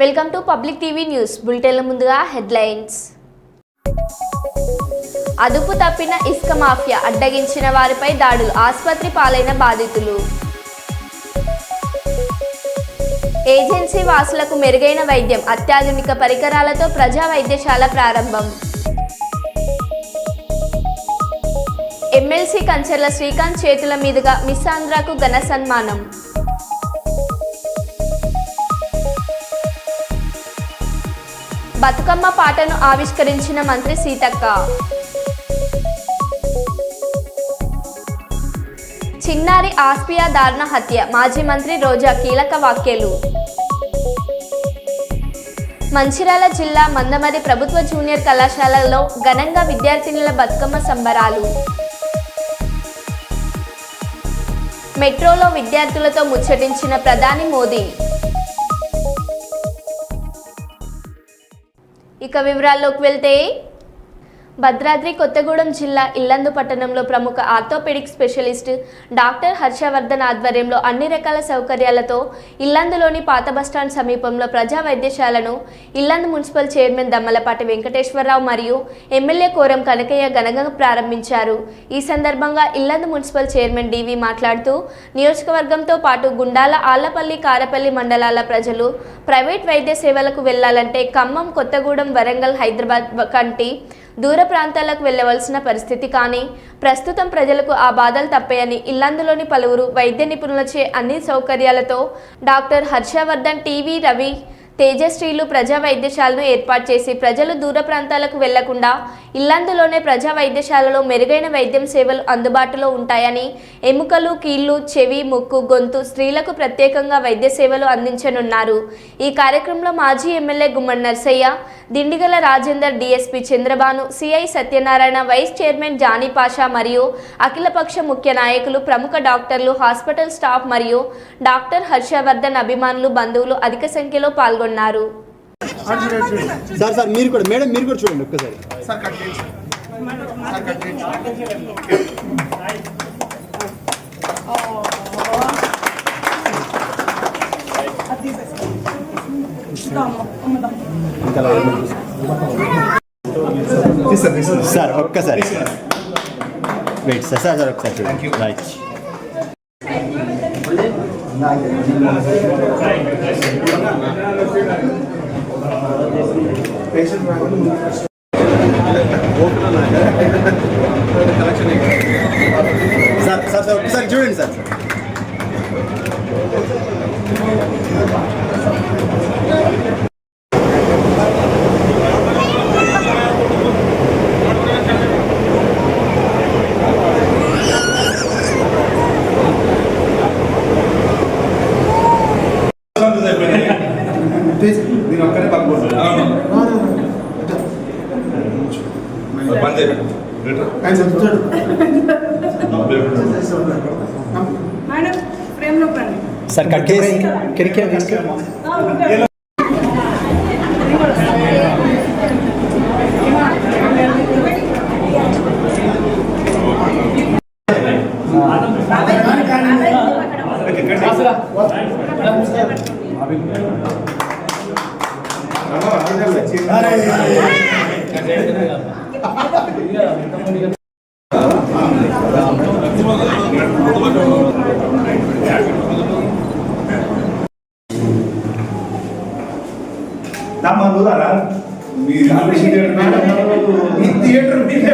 Welcome to public TV news బులెటిన్ల ముందుగా headlines. అదుపు తప్పిన ఇసుక మాఫియా అడ్డగించిన వారిపై దాడులు, ఆసుపత్రి పాలైన బాధితులు. ఏజెన్సీ వాసులకు మెరుగైన వైద్యం, అత్యాధునిక పరికరాలతో ప్రజా వైద్యశాల ప్రారంభం. ఎమ్మెల్సీ కంచర్ల శ్రీకాంత్ చేతుల మీదుగా మిస్ ఆంధ్రాకు ఘన సన్మానం. బతుకమ్మ పాటను ఆవిష్కరించిన మంత్రి సీతక్క. చిన్నారి ఆస్పియా దారుణ హత్య, మాజీ మంత్రి రోజా కీలక వ్యాఖ్యలు. మంచిర్యాల జిల్లా మందమరి ప్రభుత్వ జూనియర్ కళాశాలలో ఘనంగా విద్యార్థినుల బతుకమ్మ సంబరాలు. మెట్రోలో విద్యార్థులతో ముచ్చటించిన ప్రధాని మోదీ. ఇక వివరాల్లోకి వెళ్తే, భద్రాద్రి కొత్తగూడెం జిల్లా ఇల్లందు పట్టణంలో ప్రముఖ ఆర్థోపెడిక్ స్పెషలిస్ట్ డాక్టర్ హర్షవర్ధన్ ఆధ్వర్యంలో అన్ని రకాల సౌకర్యాలతో ఇల్లందులోని పాత బస్టాండ్ సమీపంలో ప్రజా వైద్యశాలను ఇల్లందు మున్సిపల్ చైర్మన్ దమ్మలపాటి వెంకటేశ్వరరావు మరియు ఎమ్మెల్యే కోరం కనకయ్య ఘనంగా ప్రారంభించారు. ఈ సందర్భంగా ఇల్లందు మున్సిపల్ చైర్మన్ డివి మాట్లాడుతూ, నియోజకవర్గంతో పాటు గుండాల, ఆళ్లపల్లి, కారపల్లి మండలాల ప్రజలు ప్రైవేట్ వైద్య సేవలకు వెళ్లాలంటే ఖమ్మం, కొత్తగూడెం, వరంగల్, హైదరాబాద్ కంటి దూర ప్రాంతాలకు వెళ్లవలసిన పరిస్థితి. కానీ ప్రస్తుతం ప్రజలకు ఆ బాధలు తప్పాయని ఇల్లందులోని పలువురు వైద్య నిపుణులచే అన్ని సౌకర్యాలతో డాక్టర్ హర్షవర్ధన్, టీవీ రవి, తేజశ్రీలు ప్రజా వైద్యశాలను ఏర్పాటు చేసి ప్రజలు దూర ప్రాంతాలకు వెళ్లకుండా ఇల్లందులోనే ప్రజా వైద్యశాలలో మెరుగైన వైద్యం సేవలు అందుబాటులో ఉంటాయని, ఎముకలు, కీళ్లు, చెవి, ముక్కు, గొంతు, స్త్రీలకు ప్రత్యేకంగా వైద్య సేవలు అందించనున్నారు. ఈ కార్యక్రమంలో మాజీ MLA Gummadi Narsaiah, Dindigala Rajender, DSP Chandrabhanu, CI Satyanarayana, vice chairman Jani Pasha మరియు అఖిలపక్ష ముఖ్య నాయకులు, ప్రముఖ డాక్టర్లు, హాస్పిటల్ స్టాఫ్ మరియు డాక్టర్ హర్షవర్ధన్ అభిమానులు, బంధువులు అధిక సంఖ్యలో పాల్గొన్నారు. సార్ మీరు కూడా మేడం మీరు కూడా చూడండి ఒక్కసారి. సార్ ఒక్కసారి వెయిట్ సార్ సార్ ఒకసారి చూడండి. రైట్ సార్ సార్ సార్ ఒకసారి చూడండి సార్. నేను ఒక్కనే పక్కన సార్ కట్ చేసి కిరికే థియేటర్ మీదే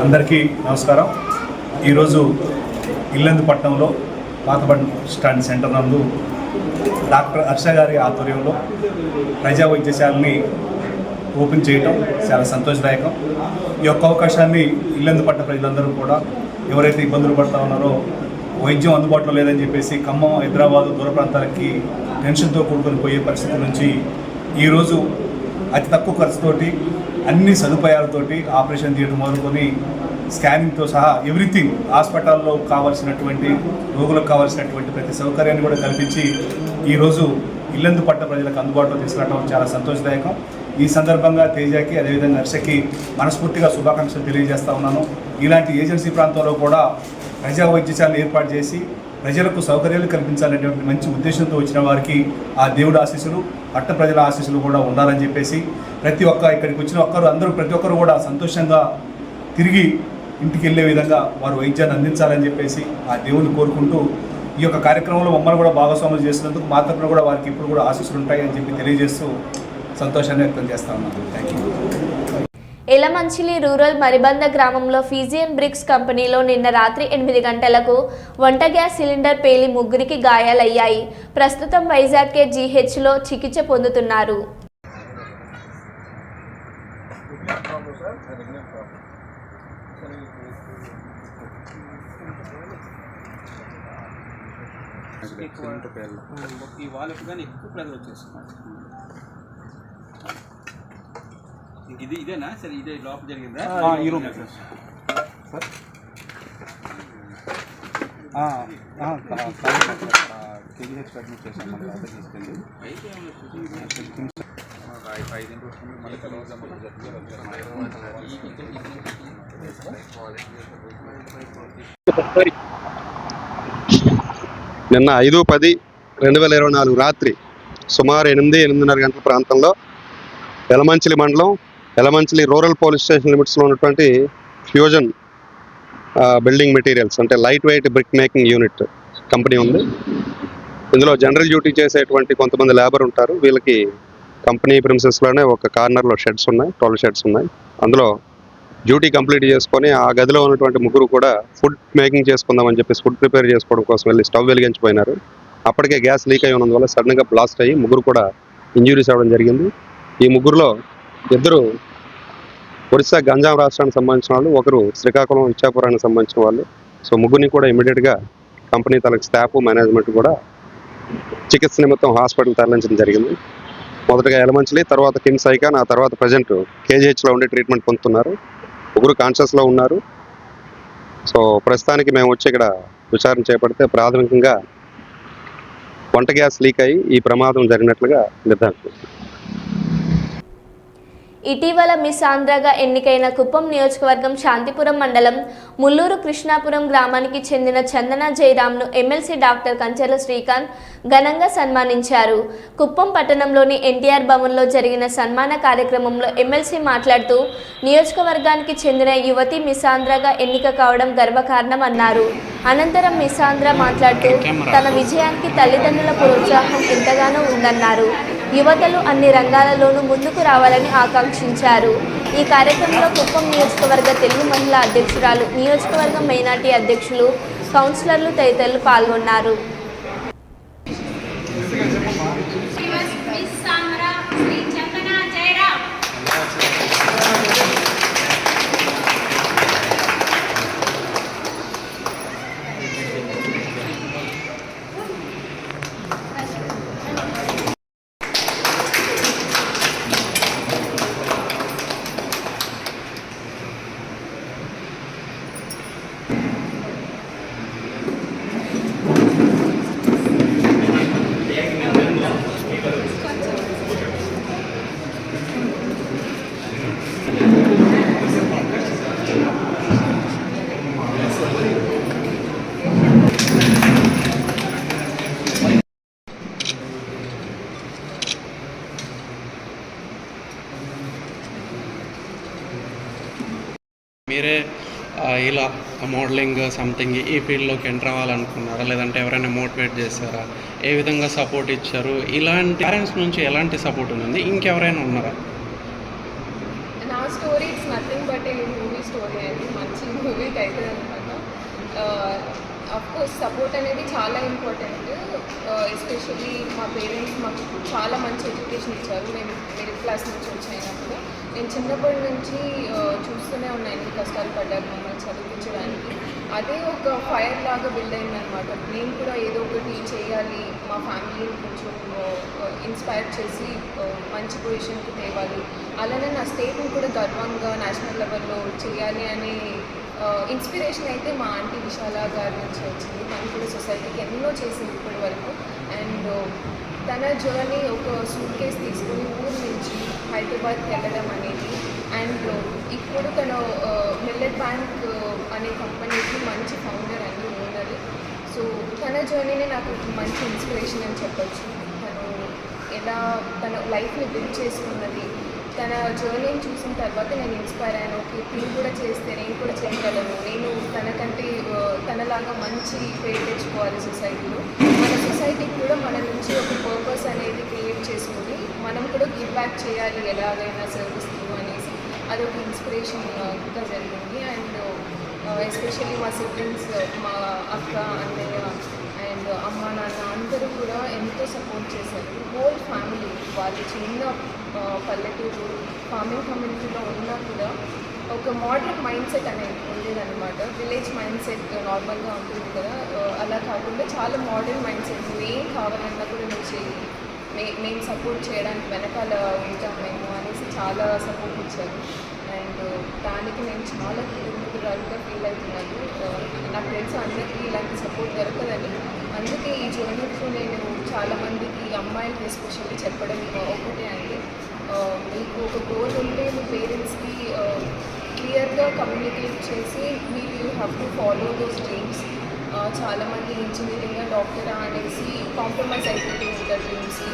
అందరికీ నమస్కారం. ఈరోజు ఇల్లందు పట్టణంలో పాత బస్ స్టాండ్ సెంటర్ నందు డాక్టర్ హర్ష గారి ఆధ్వర్యంలో ప్రజా వైద్యశాలని ఓపెన్ చేయడం చాలా సంతోషదాయకం. ఈ యొక్క అవకాశాన్ని ఇల్లందు పట్ట ప్రజలందరూ కూడా ఎవరైతే ఇబ్బందులు పడుతూ ఉన్నారో, వైద్యం అందుబాటులో లేదని చెప్పేసి ఖమ్మం, హైదరాబాదు దూర ప్రాంతాలకి టెన్షన్తో కూడుకొని పోయే పరిస్థితి నుంచి ఈరోజు అతి తక్కువ ఖర్చుతోటి అన్ని సదుపాయాలతోటి ఆపరేషన్ థియేటర్ మొదలుకొని స్కానింగ్తో సహా ఎవ్రీథింగ్ హాస్పిటల్లో కావాల్సినటువంటి రోగులకు కావాల్సినటువంటి ప్రతి సౌకర్యాన్ని కూడా కల్పించి ఈరోజు ఇల్లందు పట్ట ప్రజలకు అందుబాటులో తీసుకురావడం చాలా సంతోషదాయకం. ఈ సందర్భంగా తేజకి అదేవిధంగా హర్షకి మనస్ఫూర్తిగా శుభాకాంక్షలు తెలియజేస్తా ఉన్నాను. ఇలాంటి ఏజెన్సీ ప్రాంతంలో కూడా ప్రజా వైద్యశాలను ఏర్పాటు చేసి ప్రజలకు సౌకర్యాలు కల్పించాలనేటువంటి మంచి ఉద్దేశంతో వచ్చిన వారికి ఆ దేవుడి ఆశీస్సులు, పట్ట ప్రజల ఆశీస్సులు కూడా ఉండాలని చెప్పేసి ఇక్కడికి వచ్చిన ప్రతి ఒక్కరు కూడా సంతోషంగా తిరిగి ఇంటికి వెళ్ళే విధంగా వారు వైద్యాన్ని అందించాలని చెప్పేసి ఆ దేవుని కోరుకుంటూ ఈ యొక్క కార్యక్రమంలో మమ్మల్ని కూడా భాగస్వాములు చేసినందుకు మా తరపున కూడా వారికి ఇప్పుడు కూడా ఆశీస్సులు ఉంటాయని చెప్పి తెలియజేస్తూ సంతోషాన్ని వ్యక్తం చేస్తా ఉన్నాను. Thank you. Elamanchili rural Maribanda గ్రామంలో ఫిజియన్ బ్రిక్స్ కంపెనీలో నిన్న రాత్రి 8 గంటలకు వంట గ్యాస్ సిలిండర్ పేలి 3కి గాయాలయ్యాయి. ప్రస్తుతం వైజాగ్ జీహెచ్లో చికిత్స పొందుతున్నారు. ఈ వాళ్ళకు కానీ ఎక్కువ ప్రెజర్ వచ్చేస్తున్నాడు. ఇదేనా సరే, ఇదే లోపల జరిగిందా? ఈ రూమ్ సార్ కేజీహెచ్ అడ్మిట్ చేసాం. మన లోపల తీసుకెళ్ళి అయితే 5 వస్తుంది. మళ్ళీ తర్వాత నిన్న 5/10/2024 రాత్రి సుమారు 8-8:30 గంటల ప్రాంతంలో ఎలమంచిలి మండలం ఎలమంచిలి రూరల్ పోలీస్ స్టేషన్ లిమిట్స్లో ఉన్నటువంటి ఫ్యూజన్ బిల్డింగ్ మెటీరియల్స్ అంటే light weight brick making unit company ఉంది. ఇందులో జనరల్ డ్యూటీ చేసేటువంటి కొంతమంది లేబర్ ఉంటారు. వీళ్ళకి కంపెనీ ప్రిమిసెస్లోనే ఒక కార్నర్లో షెడ్స్ ఉన్నాయి, 12 షెడ్స్ ఉన్నాయి. అందులో డ్యూటీ కంప్లీట్ చేసుకొని ఆ గదిలో ఉన్నటువంటి ముగ్గురు కూడా ఫుడ్ మేకింగ్ చేసుకుందామని చెప్పేసి ఫుడ్ ప్రిపేర్ చేసుకోవడం కోసం వెళ్ళి స్టవ్ వెలిగించిపోయినారు. అప్పటికే గ్యాస్ లీక్ అయి ఉన్నందువల్ల సడన్గా బ్లాస్ట్ అయ్యి ముగ్గురు కూడా ఇంజురీస్ అవ్వడం జరిగింది. ఈ ముగ్గురులో 2 ఒరిస్సా గంజాం రాష్ట్రానికి సంబంధించిన వాళ్ళు, ఒకరు శ్రీకాకుళం ఇచ్చాపురానికి సంబంధించిన వాళ్ళు. సో ముగ్గురిని కూడా ఇమీడియట్గా కంపెనీ తనకు స్టాఫ్ మేనేజ్మెంట్ కూడా చికిత్స నిమిత్తం హాస్పిటల్ తరలించడం జరిగింది. మొదటగా ఎలమంచిలి, తర్వాత కిమ్స్ ఐకాన్, ఆ తర్వాత ప్రజెంట్ కేజీహెచ్లో ఉండి ట్రీట్మెంట్ పొందుతున్నారు. ముగ్గురు కాన్షియస్లో ఉన్నారు. సో ప్రస్తుతానికి మేము వచ్చి ఇక్కడ విచారణ చేపడితే ప్రాథమికంగా వంట గ్యాస్ లీక్ అయ్యి ఈ ప్రమాదం జరిగినట్లుగా నిర్ధారణ. ఇటీవల మిస్ ఆంధ్రగా ఎన్నికైన కుప్పం నియోజకవర్గం శాంతిపురం మండలం ముల్లూరు కృష్ణాపురం గ్రామానికి చెందిన చందన జయరామ్ను ఎమ్మెల్సీ డాక్టర్ కంచెల శ్రీకాంత్ ఘనంగా సన్మానించారు. కుప్పం పట్టణంలోని ఎన్టీఆర్ భవన్లో జరిగిన సన్మాన కార్యక్రమంలో ఎమ్మెల్సీ మాట్లాడుతూ నియోజకవర్గానికి చెందిన యువతి మిస్ ఆంధ్రగా ఎన్నిక కావడం గర్వకారణం అన్నారు. అనంతరం మిస్ ఆంధ్ర మాట్లాడుతూ తన విజయానికి తల్లిదండ్రుల ప్రోత్సాహం ఎంతగానో ఉందన్నారు. యువతలు అన్ని రంగాలలోనూ ముందుకు రావాలని ఆకాంక్షించారు. ఈ కార్యక్రమంలో కుప్పం నియోజకవర్గ తెలుగు మహిళా అధ్యక్షురాలు, నియోజకవర్గం మైనార్టీ అధ్యక్షులు, కౌన్సిలర్లు తదితరులు పాల్గొన్నారు. మీరే ఇలా మోడలింగ్ సంథింగ్ ఈ ఫీల్డ్లోకి ఎంటర్ అవ్వాలనుకున్నారా, లేదంటే ఎవరైనా మోటివేట్ చేశారా, ఏ విధంగా సపోర్ట్ ఇచ్చారు? ఇలాంటి పేరెంట్స్ నుంచి ఎలాంటి సపోర్ట్ ఉంది? ఇంకెవరైనా ఉన్నారా? నా story it's nothing but A movie story అండి. మంచి మూవీకి అవుతుంది అనమాట. అఫ్కోర్స్ సపోర్ట్ అనేది చాలా ఇంపార్టెంట్. ఎస్పెషల్లీ మా పేరెంట్స్ మాకు చాలా మంచి ఎడ్యుకేషన్ ఇచ్చారు. మేము మిడిల్ క్లాస్ నుంచి వచ్చినప్పుడు నేను చిన్నప్పటి నుంచి చూస్తూనే ఉన్నాను ఎన్ని కష్టాలు పడ్డారు మమ్మల్ని చదివించడానికి. అదే ఒక ఫైర్ లాగా బిల్డ్ అయిందనమాట. నేను కూడా ఏదో ఒకటి చేయాలి, మా ఫ్యామిలీని కొంచెం ఇన్స్పైర్ చేసి మంచి పొజిషన్కి తేవాలి, అలానే నా స్టేట్ని కూడా గర్వంగా నేషనల్ లెవెల్లో చేయాలి అనే ఇన్స్పిరేషన్ అయితే మా ఆంటీ విశాల గారి నుంచి వచ్చింది. తను కూడా సొసైటీకి ఎన్నో చేసింది ఇప్పటి వరకు. అండ్ తన జర్నీ ఒక సూట్ కేస్ తీసుకొని ఊరు నుంచి హైదరాబాద్కి వెళ్ళడం అనేది, అండ్ ఇప్పుడు తను మిల్లెట్ బ్యాంక్ అనే కంపెనీకి మంచి ఫౌండర్ అండి, ఓనర్. సో తన జర్నీనే నాకు మంచి ఇన్స్పిరేషన్ అని చెప్పొచ్చు. తను ఎలా తన లైఫ్ని బిల్డ్ చేసుకున్నది, తన జర్నీని చూసిన తర్వాత నేను ఇన్స్పైర్ అయ్యాను. ఓకే, నేను కూడా చేస్తే నేను కూడా చేయగలను, నేను తనకంటే తనలాగా మంచి పేరు తెచ్చుకోవాలి సొసైటీలో. మన సొసైటీకి కూడా మన నుంచి ఒక పర్పస్ అనేది క్రియేట్ చేసుకొని మనం కూడా గివ్ బ్యాక్ చేయాలి ఎలాగైనా సర్వీస్ అనేసి అదొక ఇన్స్పిరేషన్గా జరిగింది. అండ్ ఎస్పెషల్లీ మా సిబ్లింగ్స్, మా అక్క, అన్నయ్య అండ్ అమ్మ, నాన్న అందరూ కూడా ఎంతో సపోర్ట్ చేశారు. హోల్ ఫ్యామిలీ, వాళ్ళు చిన్న పల్లెటూరు ఫార్మింగ్ కమ్యూనిటీలో ఉన్నా కూడా ఒక మోడర్న్ మైండ్ సెట్ అనేది ఉండేదన్నమాట. విలేజ్ మైండ్ సెట్ నార్మల్గా ఉంటుంది కదా, అలా కాకుండా చాలా మోడర్న్ మైండ్ సెట్. నువ్వేం కావాలన్నా కూడా నువ్వు చేయి, మేము సపోర్ట్ చేయడానికి వెనకాల ఉంటాం మేము అనేసి చాలా సపోర్ట్ ఇచ్చారు. అండ్ దానికి నేను చాలా కృతజ్ఞతగా ఫీల్ అవుతున్నాను. నాకు తెలుసు అందరికీ ఇలాంటి సపోర్ట్ దొరకదని. అందుకే ఈ జర్నీ త్రూ నేను చాలామందికి, అమ్మాయిలకి ఎస్పెషల్లీ చెప్పడం ఒకటే అండి, మీకు ఒక గోల్ ఉంటే మీ పేరెంట్స్కి క్లియర్గా కమ్యూనికేట్ చేసి మీరు you have to follow those dreams. చాలామంది ఇంజనీరింగ్, డాక్టరా అనేసి కాంప్రమైజ్ అయిపోతూ ఉంటారు డ్రీమ్స్కి.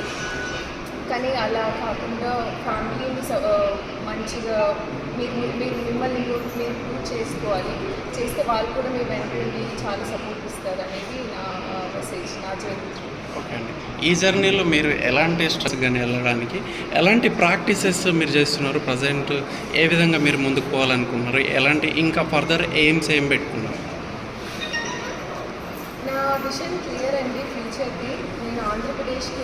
కానీ అలా కాకుండా ఫ్యామిలీని మంచిగా మీరు మిమ్మల్ని మీరు ప్రూవ్ చేసుకోవాలి. చేస్తే వాళ్ళు కూడా మీ వెంట ఉండి చాలా సపోర్ట్ ఇస్తారు అనేది నా మెసేజ్, నా జర్నీ. ఓకే అండి, ఈ జర్నీలో మీరు ఎలాంటి స్ట్రెస్ కానీ వెళ్ళడానికి ఎలాంటి ప్రాక్టీసెస్ మీరు చేస్తున్నారు? ప్రజెంట్ ఏ విధంగా మీరు ముందుకు పోవాలనుకుంటున్నారు? ఎలాంటి ఇంకా ఫర్దర్ ఎయిమ్స్ ఏం పెట్టుకున్నారు? నా విషన్ క్లియర్ అండి ఫ్యూచర్కి. నేను ఆంధ్రప్రదేశ్కి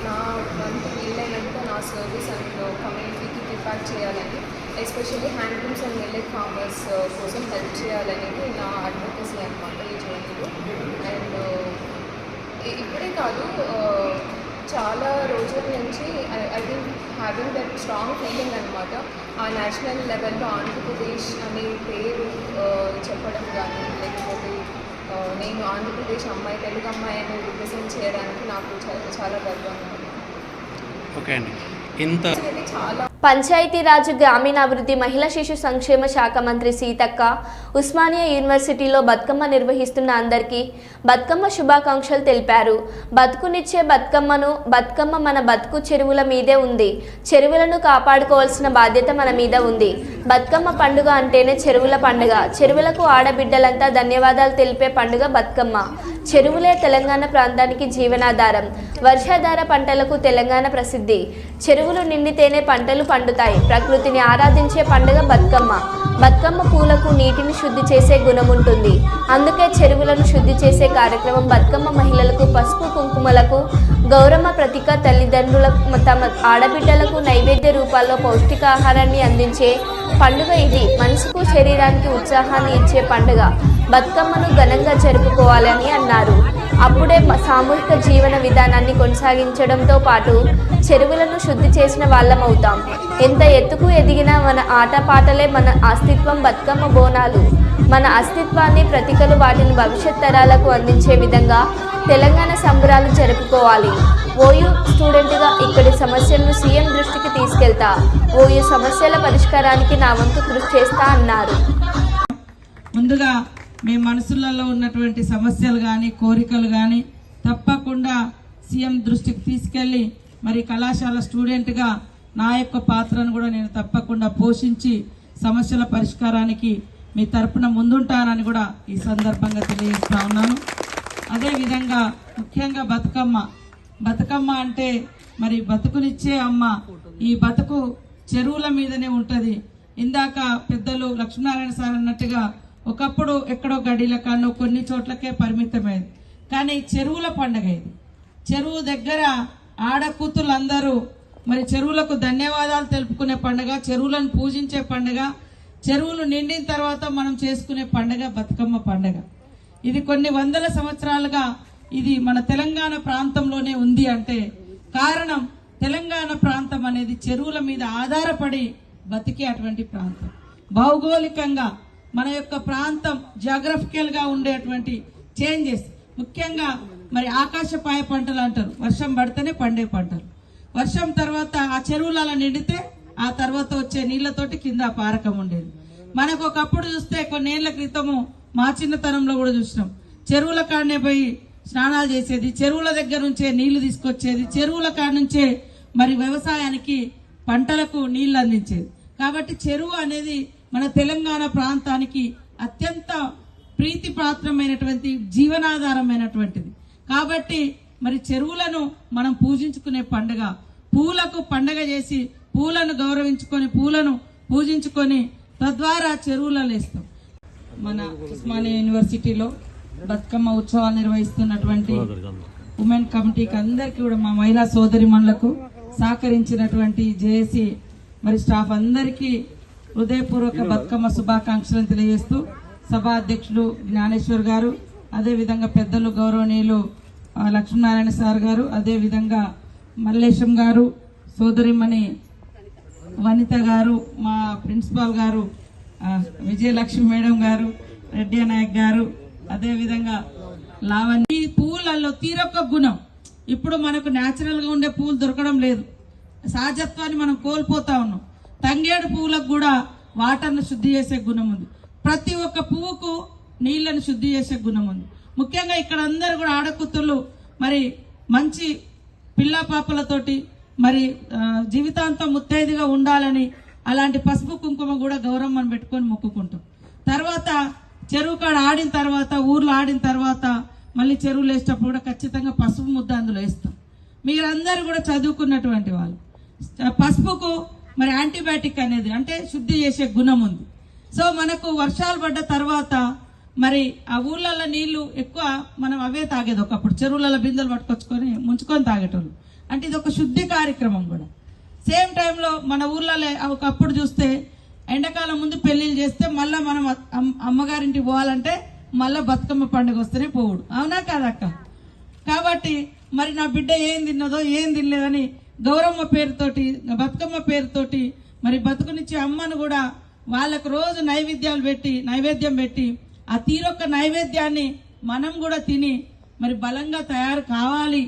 నా వంతు వీలైనంత నా సర్వీస్ అండ్ కమ్యూనిటీకి గివ్ చేయాలని, especially handlooms and millet farmers కోసం హెల్ప్ చేయాలనేది నా అడ్వొకసీ అనమాట ఈ జర్నీలో. అండ్ ఇప్పుడే కాదు, చాలా రోజుల నుంచి I think having that strong feeling అనమాట. ఆ నేషనల్ లెవెల్లో ఆంధ్రప్రదేశ్ అనే పేరు చెప్పడం కానీ, లేకపోతే నేను ఆంధ్రప్రదేశ్ అమ్మాయి, తెలుగు అమ్మాయి అని రిప్రజెంట్ చేయడానికి నాకు చాలా గర్వంగా ఉంది. ఓకే అండి, ఇంత చాలా పంచాయతీరాజ్ గ్రామీణాభివృద్ధి మహిళా శిశు సంక్షేమ శాఖ మంత్రి సీతక్క ఉస్మానియా యూనివర్సిటీలో బతుకమ్మ నిర్వహిస్తున్న అందరికీ బతుకమ్మ శుభాకాంక్షలు తెలిపారు. బతుకునిచ్చే బతుకమ్మ మన బతుకు చెరువుల మీదే ఉంది. చెరువులను కాపాడుకోవాల్సిన బాధ్యత మన మీద ఉంది. బతుకమ్మ పండుగ అంటేనే చెరువుల పండుగ. చెరువులకు ఆడబిడ్డలంతా ధన్యవాదాలు తెలిపే పండుగ బతుకమ్మ. చెరువులే తెలంగాణ ప్రాంతానికి జీవనాధారం. వర్షాధార పంటలకు తెలంగాణ ప్రసిద్ధి. చెరువులు నిండితేనే పంటలు పండుతాయి. ప్రకృతిని ఆరాధించే పండుగ బతుకమ్మ. బతుకమ్మ పూలకు నీటిని శుద్ధి చేసే గుణం ఉంటుంది. అందుకే చెరువులను శుద్ధి చేసే కార్యక్రమం బతుకమ్మ మహిళలకు పసుపు కుంకుమలకు గౌరమ్మ ప్రతీక. తల్లిదండ్రులకు తమ ఆడబిడ్డలకు నైవేద్య రూపాల్లో పౌష్టికాహారాన్ని అందించే పండుగ ఇది. మనసుకు శరీరానికి ఉత్సాహాన్ని ఇచ్చే పండుగ. బతుకమ్మను ఘనంగా జరుపుకోవాలని అన్నారు. అప్పుడే సామూహిక జీవన విధానాన్ని కొనసాగించడంతో పాటు చెరువులను శుద్ధి చేసిన వాళ్ళమవుతాం. ఎంత ఎత్తుకు ఎదిగినా మన ఆటపాటలే మన అస్తిత్వం. బతుకమ్మ బోనాలు మన అస్తిత్వాన్ని ప్రతీకలు. వాటిని భవిష్యత్ తరాలకు అందించే విధంగా తెలంగాణ సంబరాలు జరుపుకోవాలి. ఓయూ స్టూడెంట్గా ఇక్కడి సమస్యలను సీఎం దృష్టికి తీసుకెళ్తా. ఓయూ సమస్యల పరిష్కారానికి నా వంతు కృషి చేస్తా అన్నారు. ముందుగా మీ మనసులలో ఉన్నటువంటి సమస్యలు కానీ, కోరికలు కానీ తప్పకుండా సీఎం దృష్టికి తీసుకెళ్ళి, మరి కళాశాల స్టూడెంట్గా నా యొక్క పాత్రను కూడా నేను తప్పకుండా పోషించి సమస్యల పరిష్కారానికి మీ తరపున ముందుంటానని కూడా ఈ సందర్భంగా తెలియజేస్తా ఉన్నాను. అదేవిధంగా ముఖ్యంగా బతుకమ్మ అంటే మరి బతుకునిచ్చే అమ్మ. ఈ బతుకు చెరువుల మీదనే ఉంటుంది. ఇందాక పెద్దలు లక్ష్మీనారాయణ సార్ అన్నట్టుగా ఒకప్పుడు ఎక్కడో గడిల కన్నా కొన్ని చోట్లకే పరిమితమైంది. కానీ చెరువుల పండుగ ఇది. చెరువు దగ్గర ఆడకూతులందరూ మరి చెరువులకు ధన్యవాదాలు తెలుపుకునే పండుగ, చెరువులను పూజించే పండుగ, చెరువులు నిండిన తర్వాత మనం చేసుకునే పండుగ బతుకమ్మ పండుగ. ఇది కొన్ని వందల సంవత్సరాలుగా ఇది మన తెలంగాణ ప్రాంతంలోనే ఉంది అంటే కారణం తెలంగాణ ప్రాంతం అనేది చెరువుల మీద ఆధారపడి బతికే అటువంటి ప్రాంతం. భౌగోళికంగా మన యొక్క ప్రాంతం జాగ్రఫికల్ గా ఉండేటువంటి చేంజెస్, ముఖ్యంగా మరి ఆకాశపాయ పంటలు అంటారు, వర్షం పడితేనే పండే పంటలు. వర్షం తర్వాత ఆ చెరువులలో నిండితే ఆ తర్వాత వచ్చే నీళ్లతోటి కింద పారకం ఉండేది. మనకు ఒకప్పుడు చూస్తే కొన్నేళ్ల క్రితము మా చిన్నతనంలో కూడా చూసినాం, చెరువుల కాడనే పోయి స్నానాలు చేసేది, చెరువుల దగ్గర నుంచే నీళ్లు తీసుకొచ్చేది, చెరువుల కాడ నుంచే మరి వ్యవసాయానికి పంటలకు నీళ్లు అందించేది. కాబట్టి చెరువు అనేది మన తెలంగాణ ప్రాంతానికి అత్యంత ప్రీతిపాత్రమైనటువంటి జీవనాధారమైనటువంటిది. కాబట్టి మరి చెరువులను మనం పూజించుకునే పండుగ, పూలకు పండుగ చేసి పూలను గౌరవించుకొని పూలను పూజించుకొని తద్వారా చెరువులలో వేస్తాం. మన ఉస్మానియా యూనివర్సిటీలో బతుకమ్మ ఉత్సవాలు నిర్వహిస్తున్నటువంటి ఉమెన్ కమిటీకి అందరికీ కూడా, మా మహిళా సోదరిమణులకు సహకరించినటువంటి జేఏసీ మరి స్టాఫ్ అందరికీ హృదయపూర్వక బతుకమ్మ శుభాకాంక్షలను తెలియజేస్తూ సభా అధ్యక్షులు జ్ఞానేశ్వర్ గారు, అదేవిధంగా పెద్దలు గౌరవనీయులు లక్ష్మీనారాయణ సార్ గారు, అదేవిధంగా మల్లేశం గారు, సోదరిమణి వనిత గారు, మా ప్రిన్సిపాల్ గారు విజయలక్ష్మి మేడం గారు, రెడ్డి నాయక్ గారు, అదేవిధంగా లావణ్య. ఈ పూలలో తీరొక్క గుణం, ఇప్పుడు మనకు న్యాచురల్ గా ఉండే పూలు దొరకడం లేదు, సహజత్వాన్ని మనం కోల్పోతా ఉన్నాం. తంగేడు పువ్వులకు కూడా వాటర్ను శుద్ధి చేసే గుణం ఉంది, ప్రతి ఒక్క పువ్వుకు నీళ్లను శుద్ధి చేసే గుణం ఉంది. ముఖ్యంగా ఇక్కడ అందరూ కూడా ఆడకూతుళ్ళు మరి మంచి పిల్ల పాపలతోటి మరి జీవితాంతం ముత్తైదుగా ఉండాలని అలాంటి పసుపు కుంకుమ కూడా గౌరమ్మని పెట్టుకొని మొక్కుకుంటాం. తర్వాత చెరువు కాడ ఆడిన తర్వాత, ఊర్లో ఆడిన తర్వాత మళ్ళీ చెరువులు వేసేటప్పుడు కూడా ఖచ్చితంగా పసుపు ముద్ద అందులో వేస్తాం. మీరందరూ కూడా చదువుకున్నటువంటి వాళ్ళు, పసుపుకు మరి యాంటీబయాటిక్ అనేది అంటే శుద్ధి చేసే గుణం ఉంది. సో మనకు వర్షాలు పడ్డ తర్వాత మరి ఆ ఊర్లలో నీళ్లు ఎక్కువ మనం అవే తాగేది, ఒకప్పుడు చెరువులలో బిందెలు పట్టుకొచ్చుకొని ముంచుకొని తాగేటోళ్ళు. అంటే ఇది ఒక శుద్ధి కార్యక్రమం కూడా. సేమ్ టైంలో మన ఊర్లలో ఒకప్పుడు చూస్తే ఎండాకాలం ముందు పెళ్లిళ్ళు చేస్తే మళ్ళా మనం అమ్మగారింటికి పోవాలంటే మళ్ళా బతుకమ్మ పండుగ వస్తేనే పోవుడు, అవునా కాదక్క? కాబట్టి మరి నా బిడ్డ ఏం తిన్నదో ఏం తినలేదని గౌరమ్మ పేరుతోటి బతుకమ్మ పేరుతోటి మరి బతుకునిచ్చే అమ్మను కూడా వాళ్ళకు రోజు నైవేద్యం పెట్టి ఆ తీరొక్క నైవేద్యాన్ని మనం కూడా తిని మరి బలంగా తయారు కావాలి.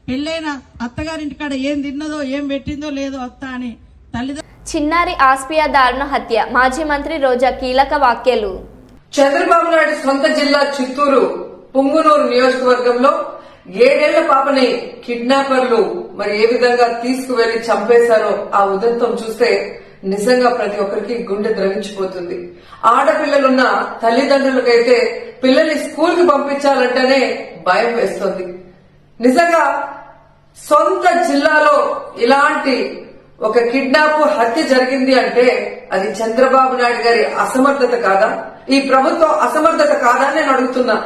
పెళ్ళైన అత్తగారింటికాడ ఏం తిన్నదో ఏం పెట్టిందో లేదో అత్త అని తల్లిదండ్రులు. చిన్నారి ఆస్పియా దారుణ హత్య, మాజీ మంత్రి రోజా కీలక వ్యాఖ్యలు. చంద్రబాబు నాయుడు సొంత జిల్లా చిత్తూరు పుంగునూరు నియోజకవర్గంలో 7 ఏళ్ల పాపని కిడ్నాపర్లు మరి ఏ విధంగా తీసుకువెళ్లి చంపేశారో ఆ ఉదంతం చూస్తే నిజంగా ప్రతి ఒక్కరికి గుండె ద్రవించిపోతుంది. ఆడపిల్లలున్న తల్లిదండ్రులకైతే పిల్లల్ని స్కూల్ కి పంపించాలంటేనే భయం వేస్తుంది. నిజంగా సొంత జిల్లాలో ఇలాంటి ఒక కిడ్నాప్ హత్య జరిగింది అంటే అది చంద్రబాబు నాయుడు గారి అసమర్థత కాదా, ఈ ప్రభుత్వం అసమర్థత కాదా అని నేను అడుగుతున్నా.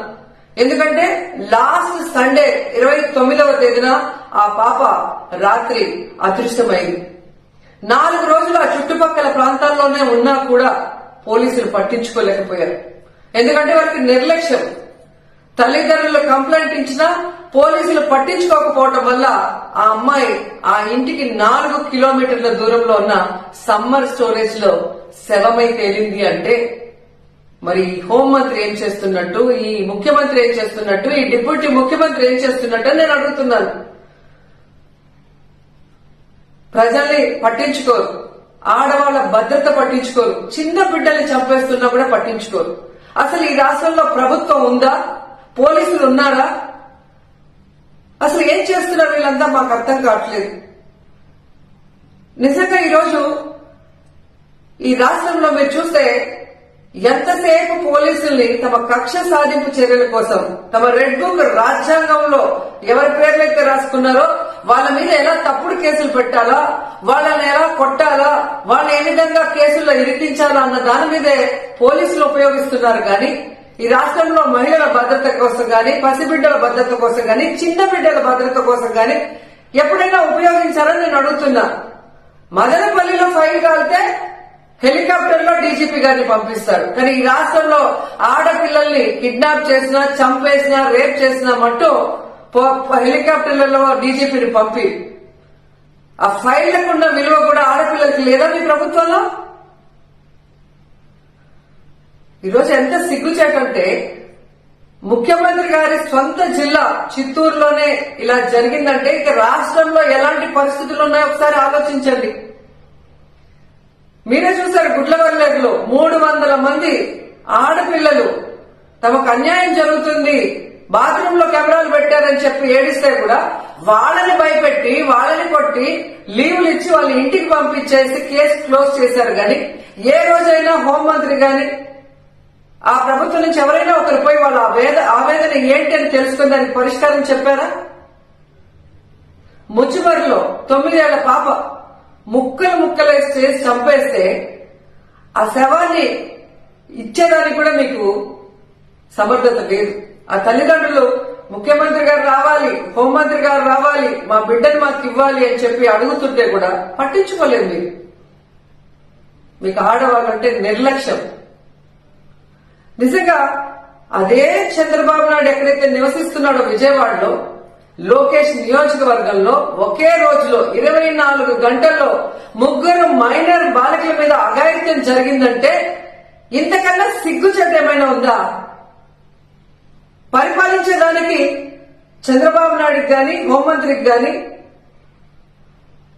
ఎందుకంటే లాస్ట్ సండే 29వ తేదీన ఆ పాప రాత్రి అదృశ్యమైంది. 4 రోజులు ఆ చుట్టుపక్కల ప్రాంతాల్లోనే ఉన్నా కూడా పోలీసులు పట్టించుకోలేకపోయారు. ఎందుకంటే వారికి నిర్లక్ష్యం. తల్లిదండ్రులు కంప్లైంట్ ఇచ్చినా పోలీసులు పట్టించుకోకపోవటం వల్ల ఆ అమ్మాయి ఆ ఇంటికి 4 కిలోమీటర్ల దూరంలో ఉన్న సమ్మర్ స్టోరేజ్ లో శవమై తేలింది అంటే మరి హోంమంత్రి ఏం చేస్తున్నట్టు, ఈ ముఖ్యమంత్రి ఏం చేస్తున్నట్టు, ఈ డిప్యూటీ ముఖ్యమంత్రి ఏం చేస్తున్నట్టు నేను అడుగుతున్నాను. ప్రజల్ని పట్టించుకోరు, ఆడవాళ్ల భద్రత పట్టించుకోరు, చిన్న బిడ్డల్ని చంపేస్తున్నా కూడా పట్టించుకోరు. అసలు ఈ రాష్ట్రంలో ప్రభుత్వం ఉందా? పోలీసులు ఉన్నారా? అసలు ఏం చేస్తున్నారు వీళ్ళంతా మాకు అర్థం కావట్లేదు. నిజంగా ఈరోజు ఈ రాష్ట్రంలో మీరు చూస్తే ఎంతసేపు పోలీసుల్ని తమ కక్ష సాధింపు చర్యల కోసం, తమ రెడ్ బుక్ రాజ్యాంగంలో ఎవరి పేర్లైతే రాసుకున్నారో వాళ్ళ మీద ఎలా తప్పుడు కేసులు పెట్టాలా, వాళ్ళని ఎలా కొట్టాలా, వాళ్ళని ఏ విధంగా కేసుల్లో ఇరికించాలా అన్న దాని మీదే పోలీసులు ఉపయోగిస్తున్నారు. కానీ ఈ రాష్ట్రంలో మహిళల భద్రత కోసం గాని, పసిబిడ్డల భద్రత కోసం గాని, చిన్న బిడ్డల భద్రత కోసం గాని ఎప్పుడైనా ఉపయోగించారని నేను అడుగుతున్నా. మదనపల్లిలో ఫైల్ కాలితే హెలికాప్టర్ లో డీజీపీ గారిని పంపిస్తారు. కానీ ఈ రాష్ట్రంలో ఆడపిల్లల్ని కిడ్నాప్ చేసినా, చంపేసినా, రేప్ చేసినా మట్టు హెలికాప్టర్లలో డీజీపీని పంపి ఆ ఫైళ్లకున్న విలువ కూడా ఆడపిల్లలకి లేదా మీ ప్రభుత్వంలో? ఈరోజు ఎంత సిగ్గుచేటంటే ముఖ్యమంత్రి గారి సొంత జిల్లా చిత్తూరులోనే ఇలా జరిగిందంటే ఇక రాష్ట్రంలో ఎలాంటి పరిస్థితులు ఉన్నాయో ఒకసారి ఆలోచించండి. మీరే చూశారు గుడ్లవల్లేరులో 300 మంది ఆడపిల్లలు తమకు అన్యాయం జరుగుతుంది, బాత్రూమ్ లో కెమెరాలు పెట్టారని చెప్పి ఏడిస్తే కూడా వాళ్ళని భయపెట్టి వాళ్ళని కొట్టి లీవులు ఇచ్చి వాళ్ళ ఇంటికి పంపించేసి కేసు క్లోజ్ చేశారు. కానీ ఏ రోజైనా హోంమంత్రి గాని ఆ ప్రభుత్వం నుంచి ఎవరైనా ఒకరు పోయి వాళ్ళ ఆవేదన ఏంటి అని తెలుసుకుని దానికి పరిష్కారం చెప్పారా? ముచ్చుమరిలో 9 ఏళ్ల పాప ముక్కలేసి చేసి చంపేస్తే ఆ శవాన్ని ఇచ్చేదానికి కూడా మీకు సమర్థత లేదు. ఆ తల్లిదండ్రులు ముఖ్యమంత్రి గారు రావాలి, హోంమంత్రి గారు రావాలి, మా బిడ్డను మాకు ఇవ్వాలి అని చెప్పి అడుగుతుంటే కూడా పట్టించుకోలేదు మీరు. మీకు ఆడవాళ్ళంటే నిర్లక్ష్యం. నిజంగా అదే చంద్రబాబు నాయుడు ఎక్కడైతే నివసిస్తున్నాడో విజయవాడలో లోకేష్ నియోజకవర్గంలో ఒకే రోజులో 24 గంటల్లో 3 మైనర్ బాలికల మీద అఘాయిత్యం జరిగిందంటే ఇంతకన్నా సిగ్గుచేటు ఏమైనా ఉందా? పరిపాలించేదానికి చంద్రబాబు నాయుడుకి గాని హోంమంత్రికి గాని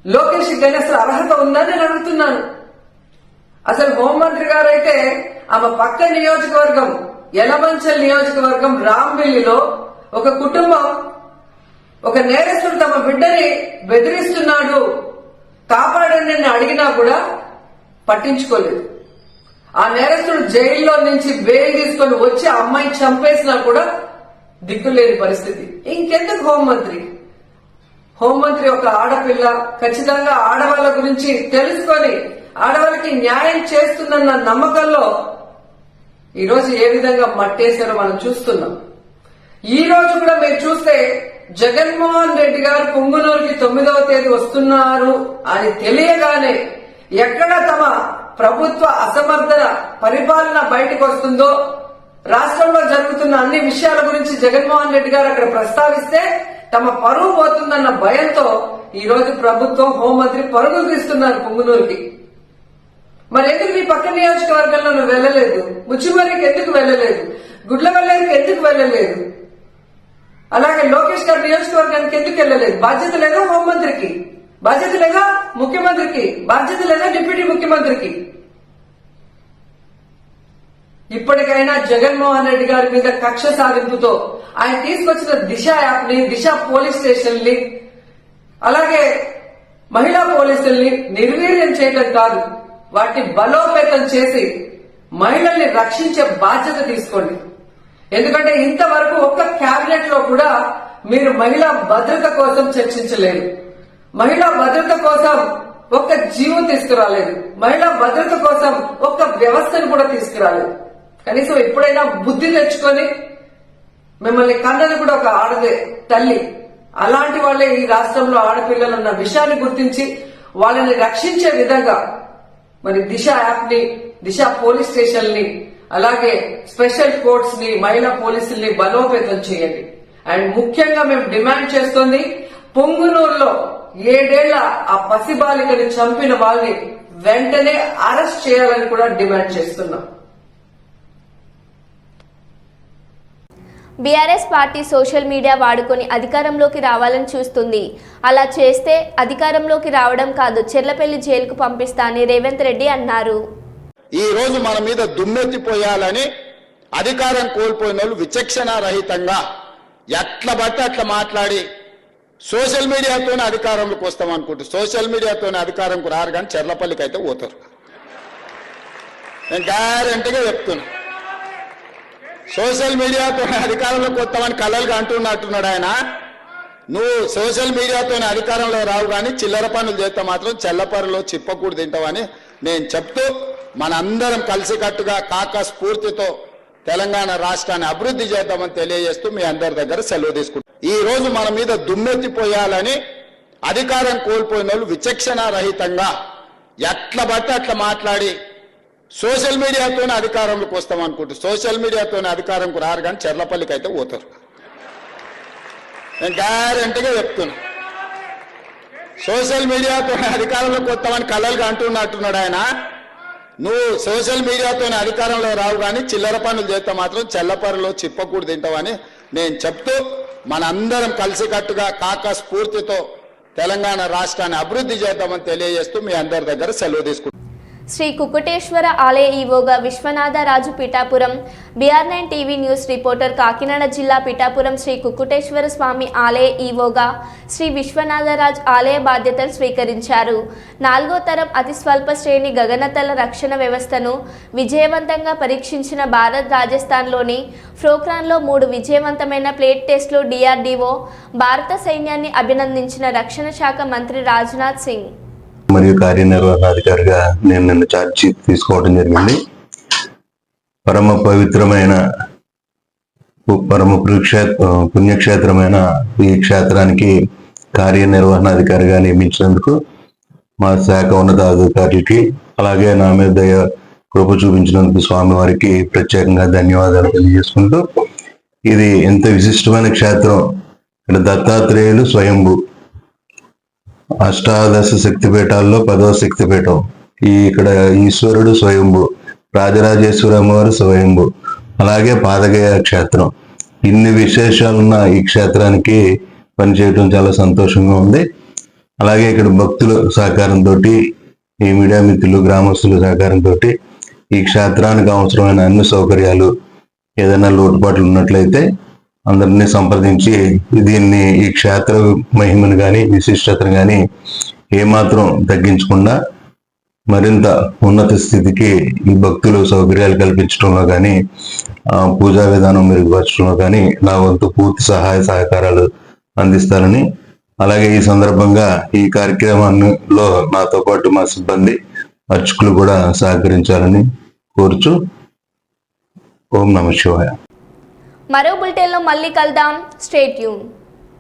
లోకేష్కి గాని అసలు అర్హత ఉందని నేను అడుగుతున్నాను. అసలు హోంమంత్రి గారైతే ఆమె పక్క నియోజకవర్గం యలమంచల్ నియోజకవర్గం రాంబిల్లిలో ఒక కుటుంబం ఒక నేరస్తుడు తమ బిడ్డని బెదిరిస్తున్నాడు కాపాడండి అని అడిగినా కూడా పట్టించుకోలేదు. ఆ నేరస్తుడు జైల్లో నుంచి బెయిల్ తీసుకొని వచ్చి ఆ అమ్మాయిని చంపేసినా కూడా దిక్కులేని పరిస్థితి. ఇంకెందుకు హోంమంత్రి ఒక ఆడపిల్ల ఖచ్చితంగా ఆడవాళ్ల గురించి తెలుసుకొని ఆడవాళ్ళకి న్యాయం చేస్తుందన్న నమ్మకంలో ఈరోజు ఏ విధంగా మట్టేశారో మనం చూస్తున్నాం. ఈ రోజు కూడా మీరు చూస్తే జగన్మోహన్ రెడ్డి గారు పుంగునూరుకి 9వ తేదీ వస్తున్నారు అని తెలియగానే ఎక్కడ తమ ప్రభుత్వ అసమర్థన పరిపాలన బయటకు వస్తుందో రాష్ట్రంలో జరుగుతున్న అన్ని విషయాల గురించి జగన్మోహన్ రెడ్డి గారు అక్కడ ప్రస్తావిస్తే తమ పరువు పోతుందన్న భయంతో ఈ రోజు ప్రభుత్వం హోంమంత్రి పరుగులు తీస్తున్నారు పుంగునూరుకి. మరి ఎందుకు మీ పక్క నియోజకవర్గంలో నువ్వు వెళ్ళలేదు? ముచ్చుమరికి ఎందుకు వెళ్ళలేదు? గుడ్లవల్లేరుకి ఎందుకు వెళ్ళలేదు? అలాగే లోకేష్ గారి నియోజకవర్గానికి ఎందుకు వెళ్ళలేదు? బాధ్యత లేదా హోంమంత్రికి? బాధ్యత లేదా ముఖ్యమంత్రికి? బాధ్యత లేదా డిప్యూటీ ముఖ్యమంత్రికి? ఇప్పటికైనా జగన్మోహన్ రెడ్డి గారి మీద కక్ష సాధింపుతో ఆయన తీసుకొచ్చిన దిశ యాప్ ని, దిశ పోలీస్ స్టేషన్ ని, అలాగే మహిళా పోలీసుల్ని నిర్వీర్యం చేయడం కాదు, వాటిని బలోపేతం చేసి మహిళల్ని రక్షించే బాధ్యత తీసుకోండి. ఎందుకంటే ఇంతవరకు ఒక్క కేబినెట్ లో కూడా మీరు మహిళా భద్రత కోసం చర్చించలేదు. మహిళా భద్రత కోసం ఒక్క జీవం తీసుకురాలేదు. మహిళా భద్రత కోసం ఒక్క వ్యవస్థను కూడా తీసుకురాలేదు. కనీసం ఎప్పుడైనా బుద్ధి తెచ్చుకొని మిమ్మల్ని కన్నది కూడా ఒక ఆడదే తల్లి. అలాంటి వాళ్ళే ఈ రాష్ట్రంలో ఆడపిల్లలు ఉన్న విషయాన్ని గుర్తించి వాళ్ళని రక్షించే విధంగా మరి దిశ యాప్ ని, దిశ పోలీస్ స్టేషన్ ని, అలాగే స్పెషల్ కోర్ట్స్ ని, మహిళా పోలీసుల్ని బలోపేతం చేయండి. అండ్ ముఖ్యంగా మేము డిమాండ్ చేస్తుంది పుంగునూరులో 7 ఏళ్ల ఆ పసిబాలికని చంపిన వాళ్ళని వెంటనే అరెస్ట్ చేయాలని కూడా డిమాండ్ చేస్తున్నాం. బీఆర్ఎస్ పార్టీ సోషల్ మీడియా వాడుకొని అధికారంలోకి రావాలని చూస్తుంది. అలా చేస్తే అధికారంలోకి రావడం కాదు, చెర్లపల్లి జైలుకు పంపిస్తా అని రేవంత్ రెడ్డి అన్నారు. ఈ రోజు మన మీద దుమ్మెత్తిపోయాలని అధికారం కోల్పోయిన వాళ్ళు విచక్షణ రహితంగా ఎట్లా పడితే అట్లా మాట్లాడి సోషల్ మీడియాతోనే అధికారంలోకి వస్తాం అనుకుంటూ సోషల్ మీడియాతోనే అధికారంకు రారు, కానీ చెర్లపల్లికి అయితే పోతారు. నేను గ్యారంటీగా చెప్తున్నా. సోషల్ మీడియాతోనే అధికారంలోకి వస్తామని కలలుగా అంటున్నట్టున్నాడు ఆయన. నువ్వు సోషల్ మీడియాతోనే అధికారంలో రావు, కానీ చిల్లర పనులు చేస్తే మాత్రం చెల్లపరిలో చిప్పకూడు తింటావని నేను చెప్తూ మనందరం కలిసికట్టుగా కాక స్ఫూర్తితో తెలంగాణ రాష్ట్రాన్ని అభివృద్ధి చేద్దామని తెలియజేస్తూ మీ అందరి దగ్గర సెలవు తీసుకుంటాం. ఈ రోజు మన మీద దుమ్మెత్తిపోయాలని అధికారం కోల్పోయిన వాళ్ళు విచక్షణ రహితంగా ఎట్లా పడితే అట్లా మాట్లాడి సోషల్ మీడియాతోనే అధికారంలోకి వస్తాం అనుకుంటూ సోషల్ మీడియాతోనే అధికారంకు రారు, కానీ చెర్లపల్లికి అయితే పోతారు. నేను గ్యారంటీగా చెప్తున్నా. సోషల్ మీడియాతోనే అధికారంలోకి వస్తామని కలలుగా అంటున్నట్టున్నాడు ఆయన. నువ్వు సోషల్ మీడియాతో అధికారంలో రావు కానీ చిల్లర పనులు చేస్తే మాత్రం చెల్లపరులో చిప్పకూడు తింటావని నేను చెప్తూ మనందరం కలిసికట్టుగా కాక స్ఫూర్తితో తెలంగాణ రాష్ట్రాన్ని అభివృద్ధి చేద్దామని తెలియజేస్తూ మీ అందరి దగ్గర సెలవు తీసుకుంటాను. శ్రీ కుకుటేశ్వర ఆలయ ఈవోగా Vishwanatharaju Pithapuram, BR9 TV news reporter Kakinada జిల్లా పిఠాపురం శ్రీ కుకుటేశ్వర స్వామి ఆలయ ఈవోగా శ్రీ విశ్వనాథరాజ్ ఆలయ బాధ్యతలు స్వీకరించారు. 4వ తరం అతి స్వల్ప శ్రేణి గగనతల రక్షణ వ్యవస్థను విజయవంతంగా పరీక్షించిన భారత్ రాజస్థాన్లోని ఫ్రోక్రాన్లో 3 విజయవంతమైన ప్లేట్ టెస్టులు DRDO భారత సైన్యాన్ని అభినందించిన రక్షణ శాఖ మంత్రి రాజ్నాథ్ సింగ్. మరియు కార్యనిర్వహణాధికారిగా నేను నిన్న ఛార్జ్ తీసుకోవడం జరిగింది. పరమ పవిత్రమైన పుణ్యక్షేత్రమైన ఈ క్షేత్రానికి కార్యనిర్వహణాధికారిగా నియమించినందుకు మా శాఖ ఉన్నతాధికారులకి అలాగే నా మీద దయ కృప చూపించినందుకు స్వామివారికి ప్రత్యేకంగా ధన్యవాదాలు తెలియజేసుకుంటూ, ఇది ఎంత విశిష్టమైన క్షేత్రం. ఇక్కడ దత్తాత్రేయులు స్వయంభూ, అష్టాదశ శక్తిపీఠాల్లో 10వ శక్తిపీఠం. ఇక్కడ ఈశ్వరుడు స్వయంభూ, రాజరాజేశ్వరి అమ్మవారు స్వయంభూ, అలాగే పాదగయ క్షేత్రం. ఇన్ని విశేషాలున్న ఈ క్షేత్రానికి పనిచేయడం చాలా సంతోషంగా ఉంది. అలాగే ఇక్కడ భక్తుల సహకారంతో, ఈ మీడియా మిత్రులు, గ్రామస్తుల సహకారంతో ఈ క్షేత్రానికి అవసరమైన అన్ని సౌకర్యాలు, ఏదైనా లోటుపాట్లు ఉన్నట్లయితే అందరినీ సంప్రదించి ఈ క్షేత్ర మహిమను కానీ విశిష్టతను కానీ ఏమాత్రం తగ్గించకుండా మరింత ఉన్నత స్థితికి ఈ భక్తులు సౌకర్యాలు కల్పించడంలో కానీ పూజా విధానం మెరుగుపరచడంలో కానీ నా వంతు పూర్తి సహాయ సహకారాలు అందిస్తారని, అలాగే ఈ సందర్భంగా ఈ కార్యక్రమంలో నాతో పాటు మా సిబ్బంది అర్చకులు కూడా సహకరించాలని కోరుచు ఓం నమః శివాయ. మరో బులెటిన్లో మళ్ళీ కలుద్దాం. Stay tune.